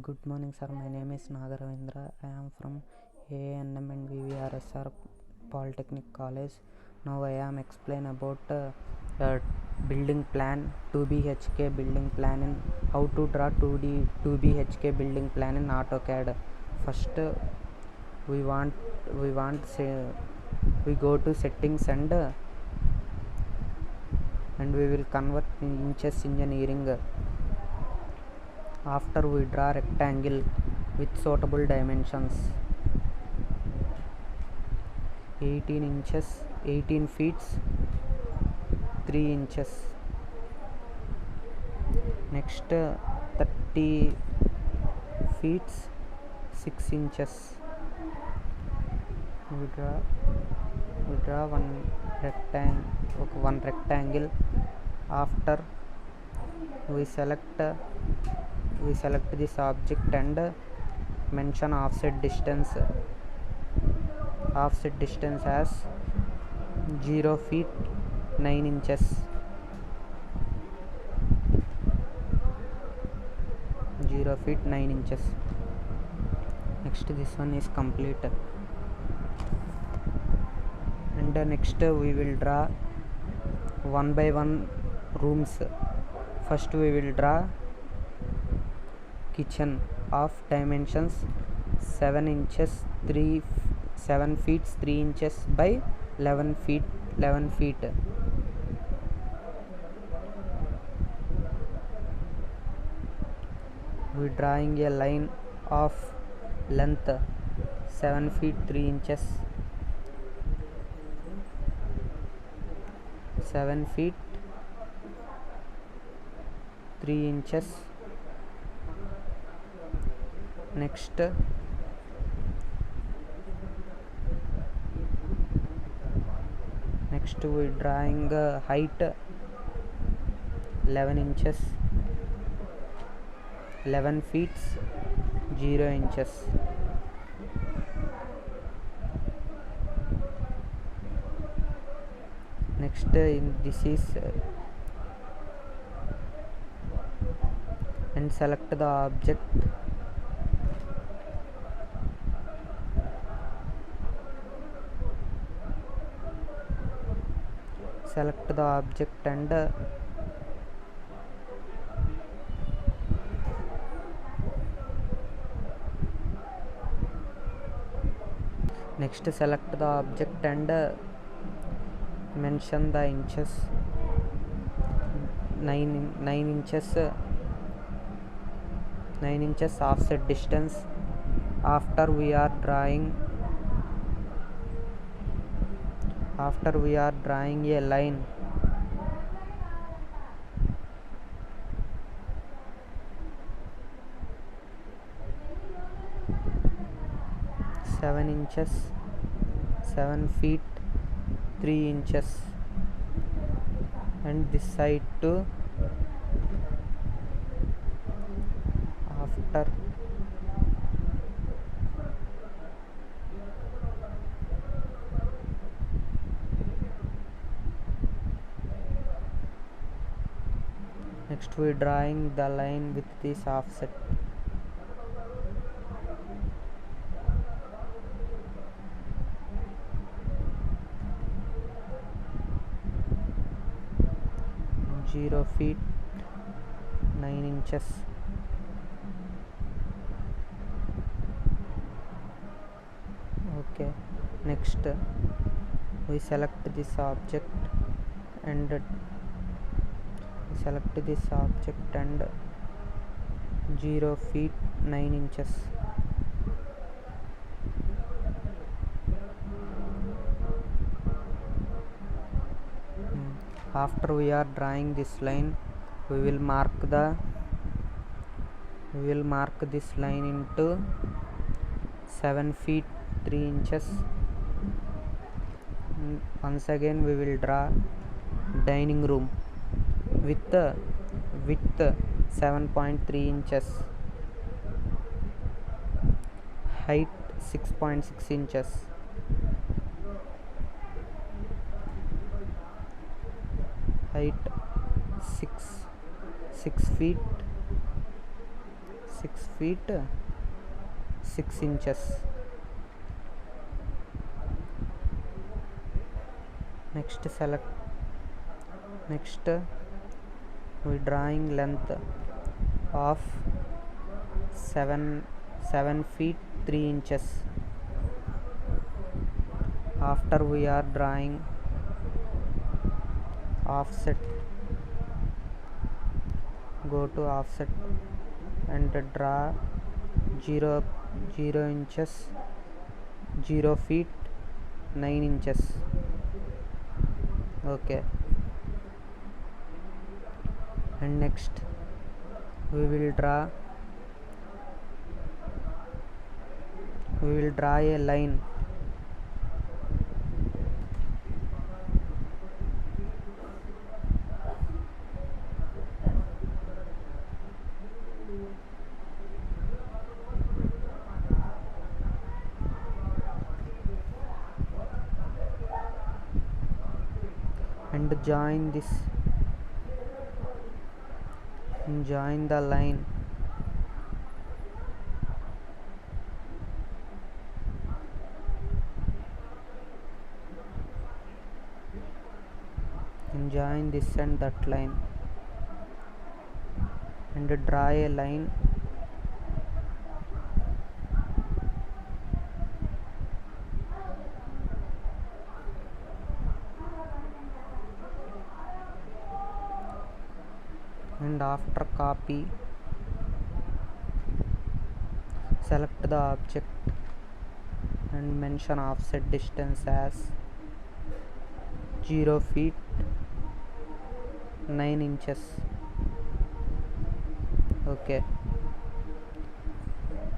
Good morning, sir. My name is Nagaravindra. I am from ANM and VVRSR Polytechnic College. Now I am explain about building plan 2BHK building plan and how to draw 2BHK building plan in AutoCAD. First, we want say we go to settings and we will convert in inches engineering. After we draw rectangle with suitable dimensions 18 inches 18 feet 3 inches. Next 30 feet 6 inches. We draw one rectangle. After we select this object and mention offset distance as 0 feet 9 inches. 0 feet 9 inches. Next, this one is complete, and next we will draw one by one rooms. First we will draw kitchen of dimensions 7 feet 3 inches by 11 feet. We drawing a line of length 7 feet 3 inches. 7 feet 3 inches. Next we drawing height 11 inches 11 feet 0 inches. Next this is and select the object. Select the object and next select the object and mention the inches 9 inches offset distance. After we are drawing a line seven inches 7 feet 3 inches, and this side too. After next we drawing the line with this offset. Zero feet 9 inches. Okay, next we select this object and 0 feet 9 inches. After we are drawing this line, we will mark this line into 7 feet 3 inches. Once again we will draw dining room with width 7.3 inches, height 6.6 inches, height 6 feet 6 feet 6 inches. Next we drawing length of 7 feet 3 inches. After we are drawing offset, go to offset and draw 0 inches 0 feet 9 inches. Okay, and next we will draw a line and join the line and join this and that line and draw a line and after copy, select the object and mention offset distance as 0 feet 9 inches. Okay,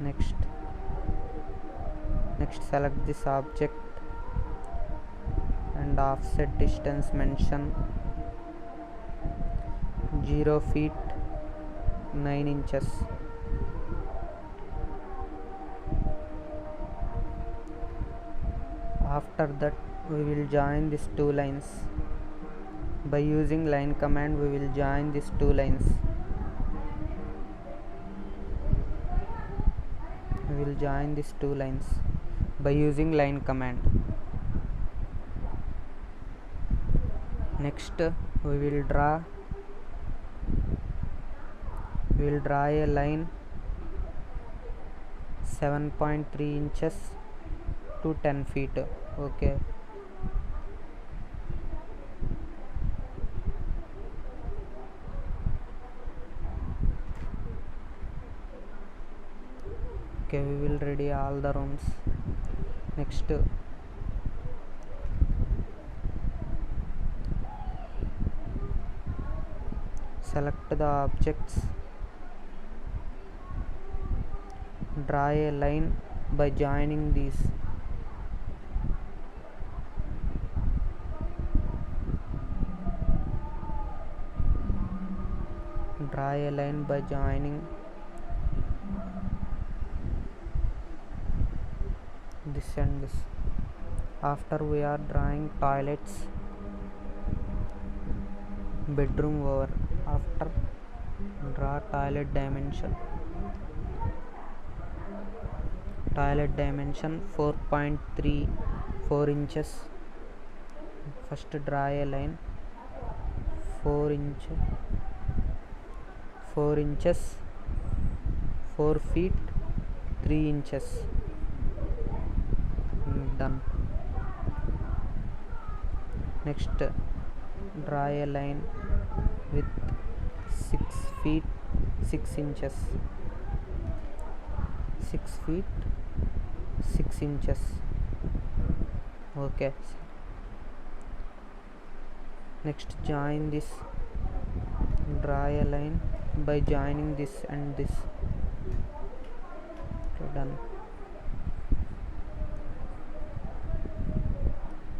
next select this object and offset distance mention 0 feet 9 inches. After that we will join these two lines. By using line command we will join these two lines. We will join these two lines by using line command. Next we will draw a line 7.3 inches to 10 feet. Okay, we will ready all the rooms. Next select the objects, draw a line by joining these. Draw a line by joining this and this. After we are drawing toilets, bedroom over. After draw toilet dimension 4.34 inches. First draw a line 4 inches 4 feet 3 inches. Done. Next draw a line with 6 feet 6 inches. 6 feet 6 inches. Okay, next join this, draw a line by joining this and this. Okay, done.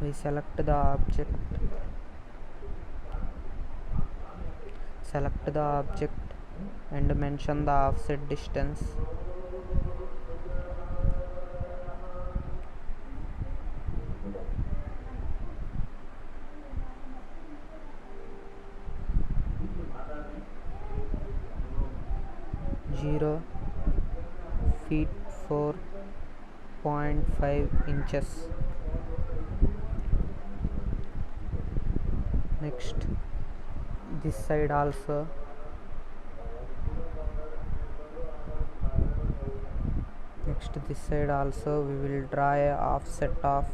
We select the object and mention the offset distance. Zero feet 4.5 inches. Next this side also we will draw a offset of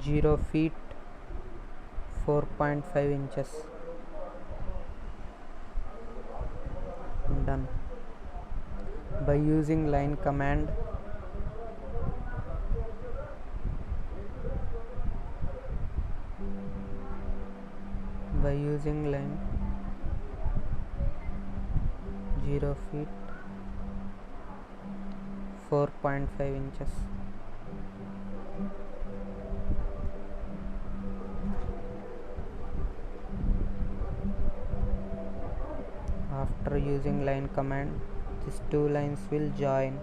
0 feet 4.5 inches. Done. By using line command, by using line 0 feet 4.5 inches. After using line command, these two lines will join.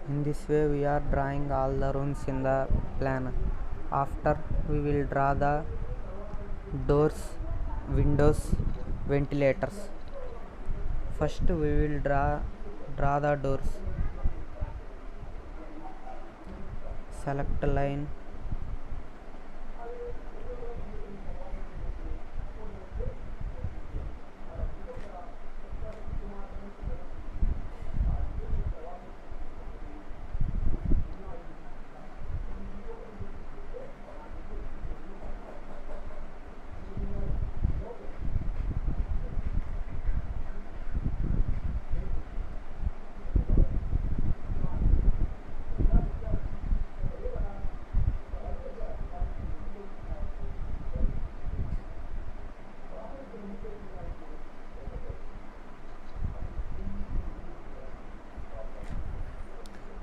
In this way we are drawing all the rooms in the plan. After we will draw the doors, windows, ventilators. First we will draw the doors. Select line,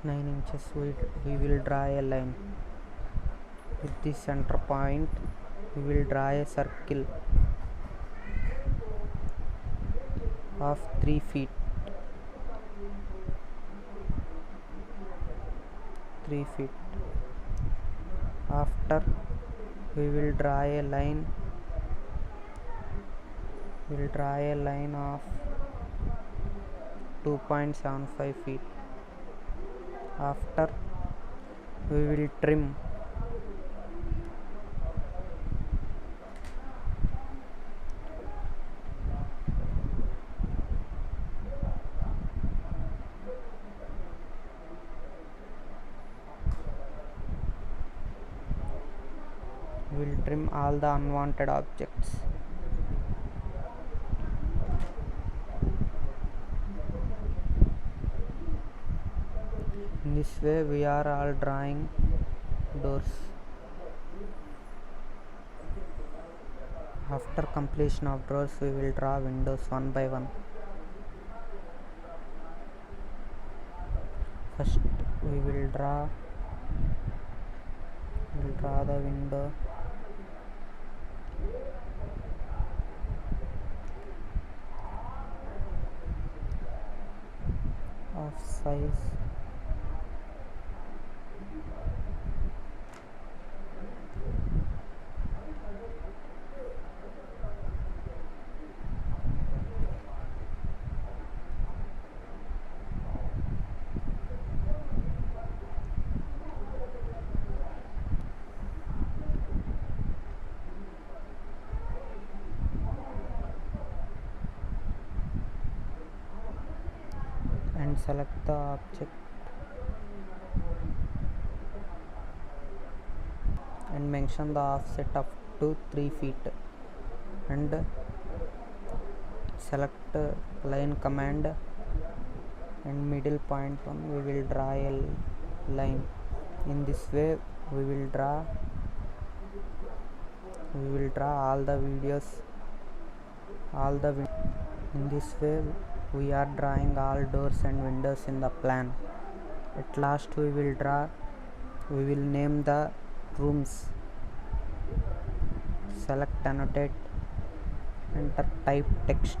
inches. We will draw a line. With the center point we will draw a circle of 3 feet. After we will draw a line of 2.75 feet. After we will trim all the unwanted objects. In this way we are all drawing doors. After completion of doors we will draw windows one by one. First we will draw the window of size 5 and select the object and mention the offset up to 3 feet and select line command and middle point one we will draw a line. In this way we will draw all the in this way we are drawing all doors and windows in the plan. At last we will name the rooms. Select annotate, enter type text.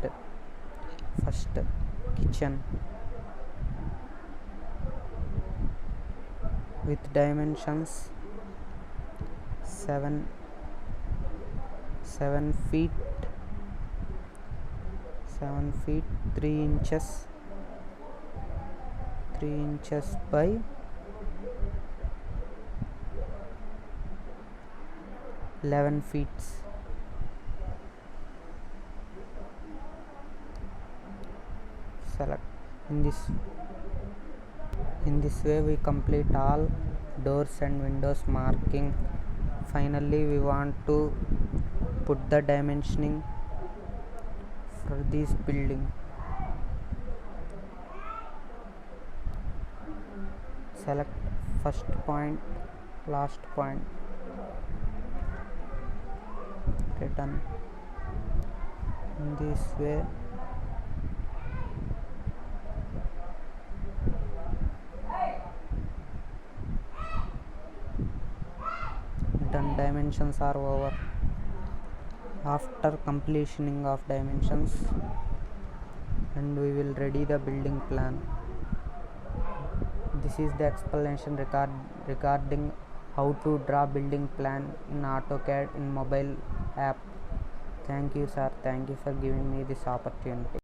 First kitchen with dimensions 7 7 feet 3 inches by 11 feet. Select. In this way we complete all doors and windows marking. Finally we want to put the dimensioning for this building. Select first point, last point. Done. In this way done. Dimensions are over. After completion of dimensions, and we will ready the building plan. This is the explanation regarding how to draw building plan in AutoCAD in mobile app. Thank you, sir. Thank you for giving me this opportunity.